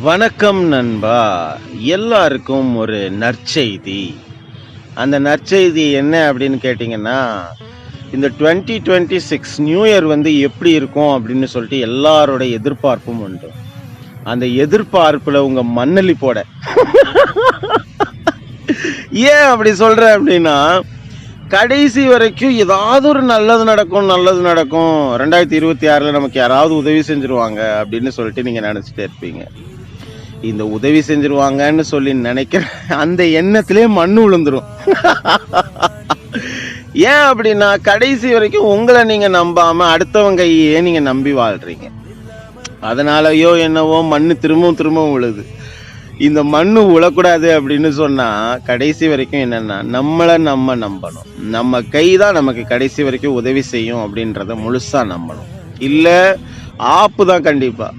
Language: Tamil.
வணக்கம் நண்பா. எல்லாருக்கும் ஒரு நற்செய்தி. அந்த நற்செய்தி என்ன அப்படின்னு கேட்டிங்கன்னா, இந்த 2026 நியூ இயர் எப்படி இருக்கும் அப்படின்னு சொல்லிட்டு எல்லாரோட எதிர்பார்ப்பும் உண்டு. அந்த எதிர்பார்ப்புல உங்க மண்ணள்ளி போட. ஏன் அப்படி சொல்றேன் அப்படின்னா, கடைசி வரைக்கும் ஏதாவது ஒரு நல்லது நடக்கும் 2026ல நமக்கு யாராவது உதவி செஞ்சிருவாங்க அப்படின்னு சொல்லிட்டு நீங்க நினைச்சிட்டே இருப்பீங்க. இந்த உதவி செஞ்சிருவாங்கன்னு சொல்லி நினைக்கிற அந்த எண்ணத்திலே மண்ணு விழுந்துரும். ஏன் அப்படின்னா, கடைசி வரைக்கும் உங்களை நீங்க நம்பாம அடுத்தவங்க கையே நீங்க நம்பி வாழ்றீங்க. அதனாலயோ என்னவோ மண்ணு திரும்பவும் விழுது. இந்த மண்ணு உழக்கூடாது அப்படின்னு சொன்னா கடைசி வரைக்கும் என்னன்னா, நம்மளை நம்ம நம்பணும். நம்ம கை தான் நமக்கு கடைசி வரைக்கும் உதவி செய்யும் அப்படின்றத முழுசா நம்பணும். இல்ல ஆப்பு தான் கண்டிப்பா.